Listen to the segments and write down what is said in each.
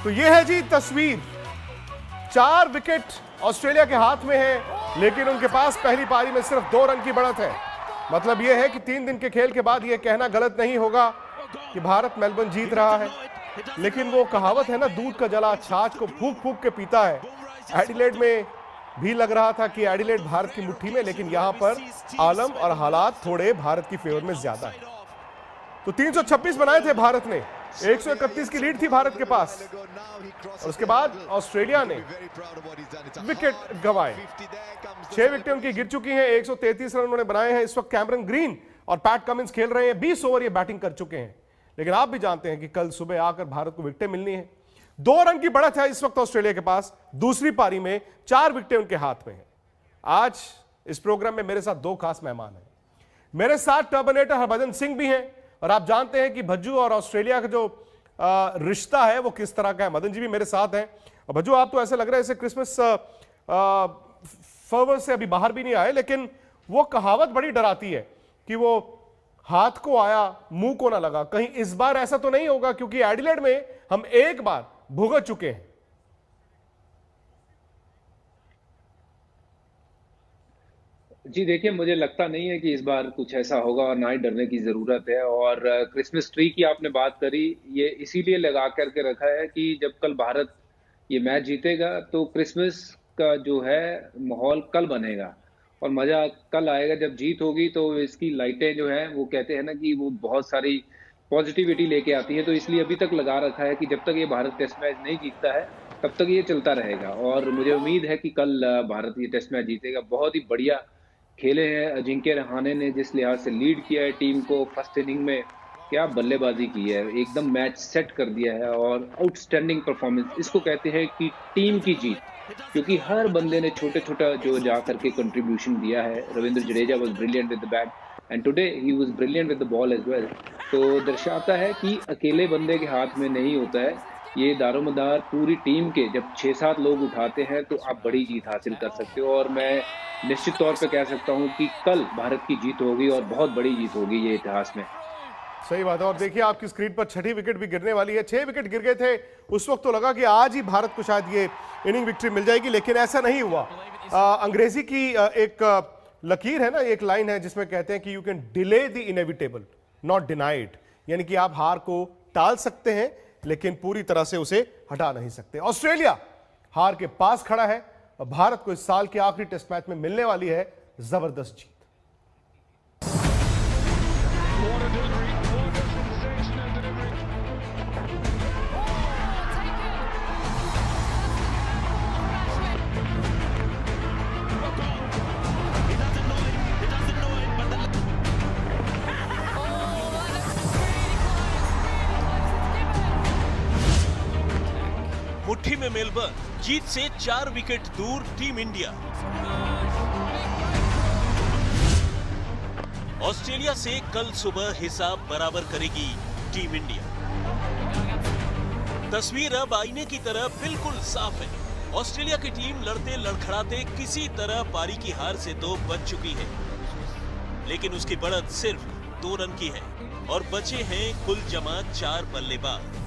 तो ये है जी तस्वीर। 4 विकेट ऑस्ट्रेलिया के हाथ में है, लेकिन उनके पास पहली पारी में सिर्फ 2 रन की बढ़त है। मतलब यह है कि 3 दिन के खेल के बाद यह कहना गलत नहीं होगा कि भारत मेलबर्न जीत रहा है, लेकिन वो कहावत है ना, दूध का जला छाछ को फूंक फूंक के पीता है। एडिलेड में भी लग रहा था कि एडिलेड भारत की मुट्ठी में, लेकिन यहां पर आलम और हालात थोड़े भारत की फेवर में ज्यादा है। तो 326 बनाए थे भारत ने, 131 की लीड थी भारत के पास, और उसके बाद ऑस्ट्रेलिया ने विकेट गंवाए। 6 विकेटें उनकी गिर चुकी हैं, 133 रन उन्होंने बनाए हैं। इस वक्त कैमरन ग्रीन और पैट कमिंस खेल रहे हैं, 20 ओवर ये बैटिंग कर चुके हैं, लेकिन आप भी जानते हैं कि कल सुबह आकर भारत को विकेटें मिलनी है। 2 रन की बढ़त है इस वक्त ऑस्ट्रेलिया के पास। दूसरी पारी में 4 विकेटें उनके हाथ में हैं। आज इस प्रोग्राम में मेरे साथ 2 खास मेहमान हैं। मेरे साथ टर्बनेटर हरभजन सिंह भी हैं, और आप जानते हैं कि भज्जू और ऑस्ट्रेलिया का जो रिश्ता है वो किस तरह का है। मदन जी भी मेरे साथ हैं। और भज्जू, आप तो ऐसे लग रहा है जैसे क्रिसमस फर्वर से अभी बाहर भी नहीं आए, लेकिन वो कहावत बड़ी डराती है कि वो हाथ को आया मुंह को ना लगा। कहीं इस बार ऐसा तो नहीं होगा, क्योंकि एडिलेड में हम एक बार भुगत चुके हैं। जी देखिए, मुझे लगता नहीं है कि इस बार कुछ ऐसा होगा, और ना ही डरने की जरूरत है। और क्रिसमस ट्री की आपने बात करी, ये इसीलिए लगा करके रखा है कि जब कल भारत ये मैच जीतेगा तो क्रिसमस का जो है माहौल कल बनेगा, और मजा कल आएगा। जब जीत होगी तो इसकी लाइटें जो है, वो कहते हैं ना कि वो बहुत सारी पॉजिटिविटी लेके आती है। तो इसलिए अभी तक लगा रखा है कि जब तक ये भारत टेस्ट मैच नहीं जीतता है तब तक ये चलता रहेगा। और मुझे उम्मीद है कि कल भारत ये टेस्ट मैच जीतेगा। बहुत ही बढ़िया खेले हैं अजिंक्य रहाणे ने, जिस लिहाज से लीड किया है टीम को फर्स्ट इनिंग में, क्या बल्लेबाजी की है, एकदम मैच सेट कर दिया है। और आउटस्टैंडिंग परफॉर्मेंस, इसको कहते हैं कि टीम की जीत, क्योंकि हर बंदे ने छोटे छोटा जो जा करके कंट्रीब्यूशन दिया है। Ravindra Jadeja was brilliant with the bat, and today he was brilliant with the ball as well. तो दर्शाता है कि अकेले बंदे के हाथ में नहीं होता है, ये दारोमदार पूरी टीम के जब 6-7 लोग उठाते हैं तो आप बड़ी जीत हासिल कर सकते हो। और मैं निश्चित तौर पे कह सकता हूं कि कल भारत की जीत होगी, और बहुत बड़ी जीत होगी ये इतिहास में। सही बात है। और देखिए आपकी स्क्रीन पर 6ठी विकेट भी गिरने वाली है। 6 विकेट गिर गए थे, उस वक्त तो लगा कि आज ही भारत को शायद ये इनिंग विक्ट्री मिल जाएगी, लेकिन ऐसा नहीं हुआ। अंग्रेजी की एक लकीर है ना, एक लाइन है जिसमें कहते हैं कि you can delay the inevitable not deny it, यानी कि आप हार को टाल सकते हैं लेकिन पूरी तरह से उसे हटा नहीं सकते। ऑस्ट्रेलिया हार के पास खड़ा है, और भारत को इस साल के आखिरी टेस्ट मैच में मिलने वाली है जबरदस्त जीत। मुट्ठी में मेलबर्न, जीत से 4 विकेट दूर टीम इंडिया। ऑस्ट्रेलिया से कल सुबह हिसाब बराबर करेगी टीम इंडिया। तस्वीर अब आईने की तरह बिल्कुल साफ है। ऑस्ट्रेलिया की टीम लड़ते लड़खड़ाते किसी तरह पारी की हार से तो बच चुकी है, लेकिन उसकी बढ़त सिर्फ 2 रन की है, और बचे हैं कुल जमा 4 बल्लेबाज।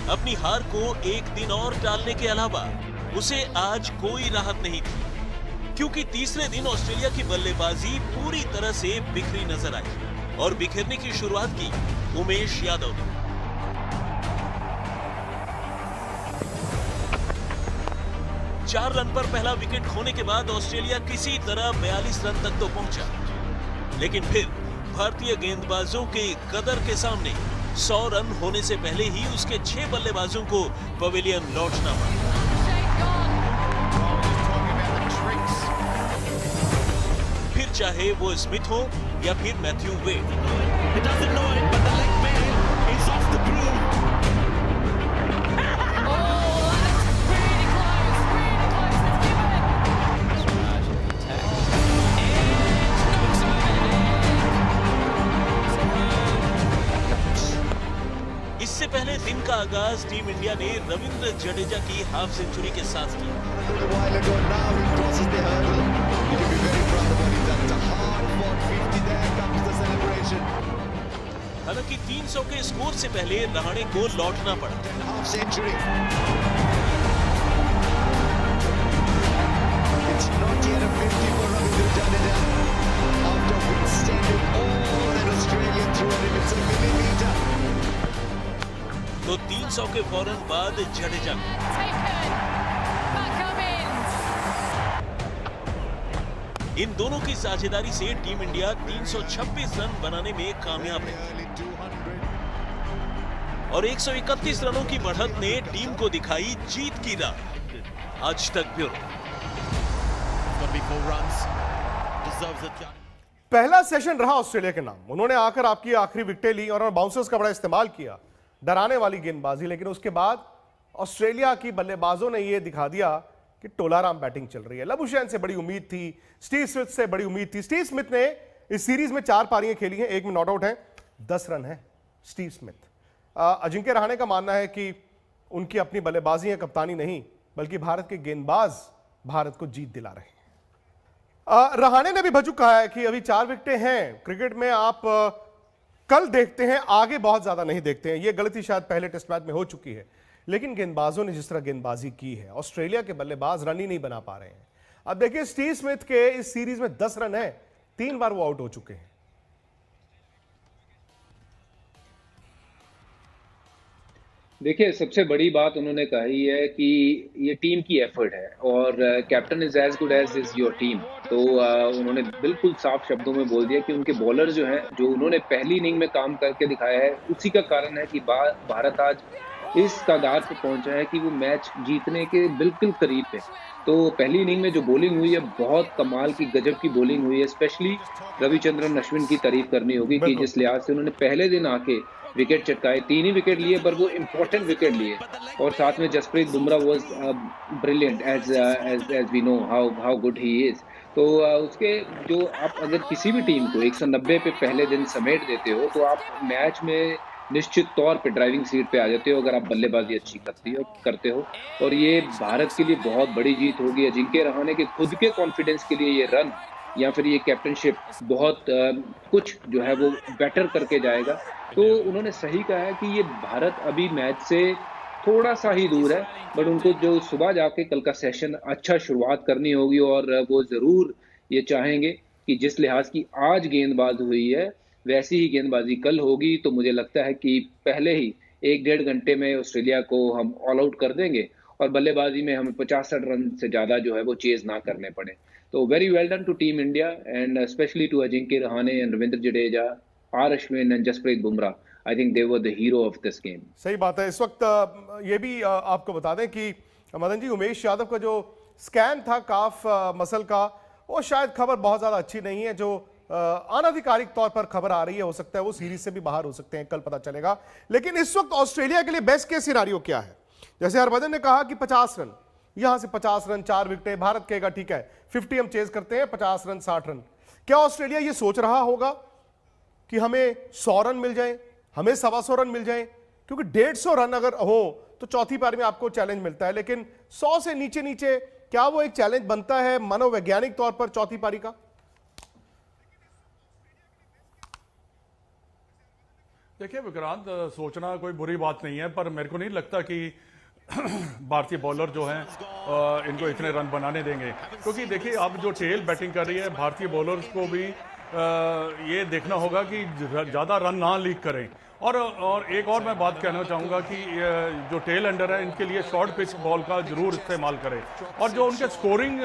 अपनी हार को एक दिन और टालने के अलावा उसे आज कोई राहत नहीं थी, क्योंकि तीसरे दिन ऑस्ट्रेलिया की बल्लेबाजी पूरी तरह से बिखरी नजर आई, और बिखरने की शुरुआत की उमेश यादव ने। चार रन पर पहला विकेट खोने के बाद ऑस्ट्रेलिया किसी तरह 42 रन तक तो पहुंचा, लेकिन फिर भारतीय गेंदबाजों के कदर के सामने 100 रन होने से पहले ही उसके 6 बल्लेबाजों को पवेलियन लौटना पड़ा। फिर चाहे वो स्मिथ हो या फिर मैथ्यू वेड, इससे पहले दिन का आगाज टीम इंडिया ने रविंद्र जडेजा की हाफ सेंचुरी के साथ किया। हालांकि 3 300 के स्कोर से पहले रहाणे को लौटना पड़ा। तो 300 के फौरन बाद जडेजा इन दोनों की साझेदारी से टीम इंडिया 326 रन बनाने में कामयाब रही और 131 रनों की बढ़त ने टीम को दिखाई जीत की राह। आज तक ब्यूरो। पहला सेशन रहा ऑस्ट्रेलिया के नाम। उन्होंने आकर आपकी आखिरी विकेटें ली और बाउंसर्स का बड़ा इस्तेमाल किया, डराने वाली गेंदबाजी। लेकिन उसके बाद ऑस्ट्रेलिया की बल्लेबाजों ने यह दिखा दिया कि टोलाराम बैटिंग चल रही है। लबुशैन से बड़ी उम्मीद थी, स्टीव स्मिथ से बड़ी उम्मीद थी। स्टीव स्मिथ ने इस सीरीज में 4 पारियां खेली हैं, 1 में नॉट आउट है, 10 रन है स्टीव स्मिथ। अजिंक्य रहाणे का मानना है कि उनकी अपनी बल्लेबाजी है, कप्तानी नहीं, बल्कि भारत के गेंदबाज भारत को जीत दिला रहे हैं। रहाणे ने भी भज्जू कहा है कि अभी 4 विकेटें हैं। क्रिकेट में आप कल देखते हैं, आगे बहुत ज्यादा नहीं देखते हैं। यह गलती शायद पहले टेस्ट मैच में हो चुकी है, लेकिन गेंदबाजों ने जिस तरह गेंदबाजी की है, ऑस्ट्रेलिया के बल्लेबाज रन ही नहीं बना पा रहे हैं। अब देखिए स्टीव स्मिथ के इस सीरीज में 10 रन है, 3 बार वो आउट हो चुके हैं। देखिए, सबसे बड़ी बात उन्होंने कही है कि ये टीम की एफर्ट है और captain is as good as is your team. तो उन्होंने बिल्कुल साफ शब्दों में बोल दिया कि उनके बॉलर जो हैं, जो उन्होंने पहली इनिंग में काम करके दिखाया है, उसी का कारण है कि भारत आज इस तादाद पे पहुंचा है कि वो मैच जीतने के बिल्कुल करीब है। तो पहली इनिंग में जो बॉलिंग हुई है, बहुत कमाल की, गजब की बॉलिंग हुई है। स्पेशली रविचंद्रन अश्विन की तारीफ करनी होगी कि जिस लिहाज से उन्होंने पहले दिन आके विकेट चटकाए, 3 ही विकेट लिए, पर वो इंपॉर्टेंट विकेट लिए। और साथ में Jasprit Bumrah was brilliant as we know how good he is. तो उसके जो आप अगर किसी भी टीम को 190 पे पहले दिन समेट देते हो, तो आप मैच में निश्चित तौर पे ड्राइविंग सीट पे आ जाते हो अगर आप बल्लेबाजी अच्छी करते हो। और ये भारत के लिए बहुत बड़ी जीत होगी। अजिंक्य रहाणे के खुद के कॉन्फिडेंस के लिए ये रन या फिर ये कैप्टनशिप बहुत कुछ जो है वो बेटर करके जाएगा। तो उन्होंने सही कहा है कि ये भारत अभी मैच से थोड़ा सा ही दूर है, बट उनको जो सुबह जाके कल का सेशन अच्छा शुरुआत करनी होगी और वो ज़रूर ये चाहेंगे कि जिस लिहाज की आज गेंदबाजी हुई है, वैसी ही गेंदबाजी कल होगी। तो मुझे लगता है कि पहले ही 1-1.5 घंटे में ऑस्ट्रेलिया को हम ऑल आउट कर देंगे और बल्लेबाजी में हमें 50-60 रन से ज़्यादा जो है वो चेज ना करने पड़े। तो very well done to team India and specially to Ajinkya Rahane and Ravindra Jadeja, R Ashwin and Jasprit Bumrah. I think they were the hero of this game. सही बात है। इस वक्त ये भी आपको बता दें कि मदन जी, उमेश यादव का जो स्कैन था काफ मसल का, वो शायद खबर बहुत ज्यादा अच्छी नहीं है। जो अनाधिकारिक तौर पर खबर आ रही है, हो सकता है वो सीरीज से भी बाहर हो सकते हैं, कल पता चलेगा। लेकिन इस वक्त ऑस्ट्रेलिया के लिए बेस्ट केस सिनारियो क्या है? जैसे हरभजन ने कहा कि 50 रन, यहां से 50 रन, 4 विकेटें, भारत कहेगा ठीक है 50 हम चेज करते हैं, 50 रन 60 रन। क्या ऑस्ट्रेलिया ये सोच रहा होगा कि हमें 100 रन मिल जाए, हमें 125 रन मिल जाए? क्योंकि 150 रन अगर हो तो चौथी पारी में आपको चैलेंज मिलता है, लेकिन 100 से नीचे नीचे क्या वो एक चैलेंज बनता है मनोवैज्ञानिक तौर पर चौथी पारी का? देखिए विक्रांत, सोचना कोई बुरी बात नहीं है, पर मेरे को नहीं लगता कि भारतीय बॉलर जो हैं इनको इतने रन बनाने देंगे। क्योंकि देखिए अब जो टेल बैटिंग कर रही है, भारतीय बॉलर्स को भी ये देखना होगा कि ज़्यादा रन ना लीक करें। और एक और मैं बात कहना चाहूँगा कि जो टेल एंडर है, इनके लिए शॉर्ट पिच बॉल का जरूर इस्तेमाल करें। और जो उनके स्कोरिंग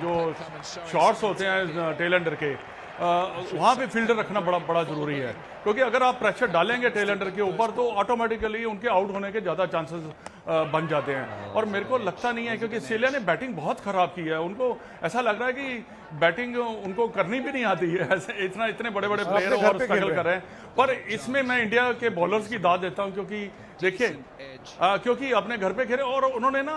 जो शॉट्स होते हैं टेल एंडर के, वहाँ पे फील्डर रखना बड़ा जरूरी है। क्योंकि अगर आप प्रेशर डालेंगे टेल एंडर के ऊपर तो ऑटोमेटिकली उनके आउट होने के ज़्यादा चांसेस बन जाते हैं। और मेरे को लगता नहीं है, क्योंकि ऑस्ट्रेलिया ने बैटिंग बहुत ख़राब की है। उनको ऐसा लग रहा है कि बैटिंग उनको करनी भी नहीं आती है। ऐसे इतने बड़े बड़े प्लेयर और स्ट्रगल कर रहे हैं। पर इसमें मैं इंडिया के बॉलर्स की दाद देता हूँ, क्योंकि देखिए क्योंकि अपने घर पे खेले और उन्होंने ना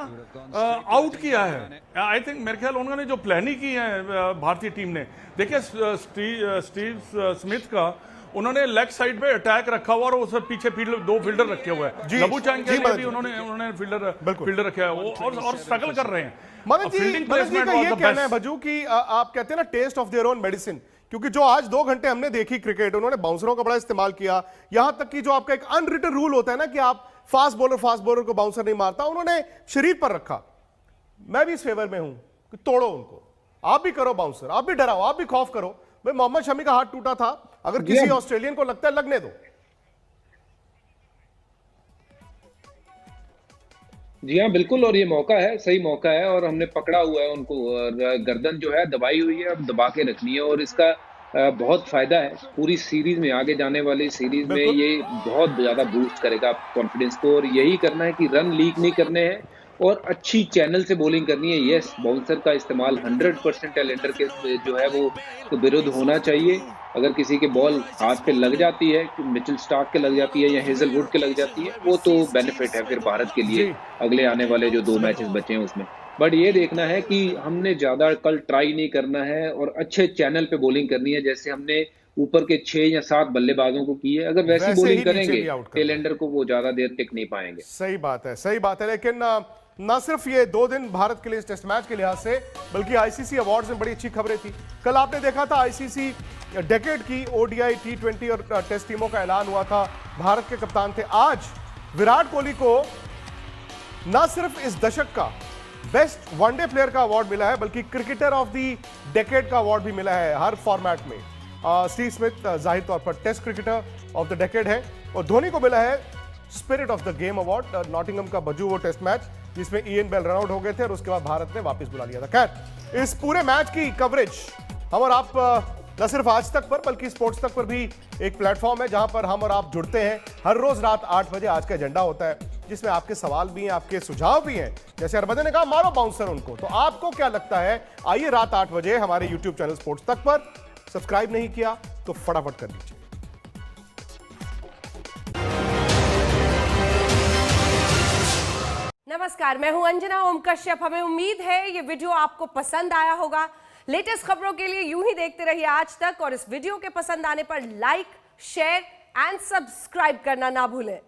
आउट किया है। आई थिंक मेरे ख्याल उन्होंने जो प्लानिंग की है भारतीय टीम ने, देखिए स्टीव स्मिथ का उन्होंने लेग साइड पे अटैक रखा हुआ और उस पीछे दो फील्डर रखे हुए हैं। लबुशैन के लिए भी उन्होंने फील्डर रखा है और स्ट्रगल कर रहे हैं। मदन जी का ये कहना है भज्जू कि आप कहते हैं ना taste of their own medicine, क्योंकि जो आज 2 घंटे हमने देखी क्रिकेट, उन्होंने बाउंसरों का बड़ा इस्तेमाल किया। यहां तक कि जो आपका एक अनरिटन रूल होता है ना कि आप फास्ट बॉलर को बाउंसर नहीं मारता, उन्होंने शरीर पर रखा। मैं भी इस फेवर में हूं कि तोड़ो उनको, आप भी करो बाउंसर, आप भी डराओ, आप भी खौफ करो। भाई मोहम्मद शमी का हाथ टूटा था, अगर किसी ऑस्ट्रेलियन को लगता है लगने दो। जी हाँ, बिल्कुल, और ये मौका है, सही मौका है, और हमने पकड़ा हुआ है उनको, और गर्दन जो है दबाई हुई है, अब दबा के रखनी है, और इसका बहुत फायदा है पूरी सीरीज में, आगे जाने वाली सीरीज में बिल्कुल। ये बहुत ज्यादा बूस्ट करेगा कॉन्फिडेंस को। और यही करना है कि रन लीक नहीं करने हैं और अच्छी चैनल से बॉलिंग करनी है। यस, बाउंसर का इस्तेमाल 100% टेलेंडर के जो है वो तो विरुद्ध होना चाहिए। अगर किसी के बॉल हाथ पे लग जाती है, मिचेल स्टार्क के लग जाती है या हेजलवुड के लग जाती है, वो तो बेनिफिट है फिर भारत के लिए जी। अगले आने वाले जो 2 मैचेस बचे हैं उसमें। बट ये देखना है कि हमने ज्यादा कल ट्राई नहीं करना है और अच्छे चैनल पे बॉलिंग करनी है, जैसे हमने ऊपर के 6 या 7 बल्लेबाजों को की है। अगर वैसी वैसे बॉलिंग ही नीचे करेंगे भी आउट करना है। टेलेंडर को वो ज्यादा देर तक नहीं पाएंगे। सही बात है, सही बात है। लेकिन ना सिर्फ ये 2 दिन भारत के लिए इस टेस्ट मैच के लिहाज से, बल्कि आईसीसी अवार्ड्स में बड़ी अच्छी खबरें थी। कल आपने देखा था आईसीसी डेकेड की ओडीआई, टी20 और टेस्ट टीमों का ऐलान हुआ था। भारत के कप्तान थे। आज विराट कोहली को ना सिर्फ इस दशक का बेस्ट वनडे प्लेयर का अवार्ड मिला है, बल्कि क्रिकेटर ऑफ द डेकेड का अवार्ड भी मिला है हर फॉर्मेट में। स्टीव स्मिथ जाहिर तौर पर test cricketer of the decade है, और धोनी को मिला है spirit of the game award. Nottingham का बजू वो टेस्ट मैच जिसमें इयन बेल रन आउट हो गए थे और उसके बाद भारत ने वापस बुला लिया था। खैर, इस पूरे मैच की कवरेज हम और आप न सिर्फ आज तक पर बल्कि स्पोर्ट्स तक पर भी एक प्लेटफॉर्म है जहां पर हम और आप जुड़ते हैं। हर रोज रात 8 बजे आज का एजेंडा होता है, जिसमें आपके सवाल भी हैं, आपके सुझाव भी हैं। जैसे हरभजन ने कहा मारो बाउंसर उनको, तो आपको क्या लगता है? आइए रात 8 बजे हमारे यूट्यूब चैनल स्पोर्ट्स तक पर। सब्सक्राइब नहीं किया तो फटाफट कर लीजिए। नमस्कार, मैं हूं अंजना ओम कश्यप। हमें उम्मीद है ये वीडियो आपको पसंद आया होगा। लेटेस्ट खबरों के लिए यूं ही देखते रहिए आज तक, और इस वीडियो के पसंद आने पर लाइक, शेयर एंड सब्सक्राइब करना ना भूलें।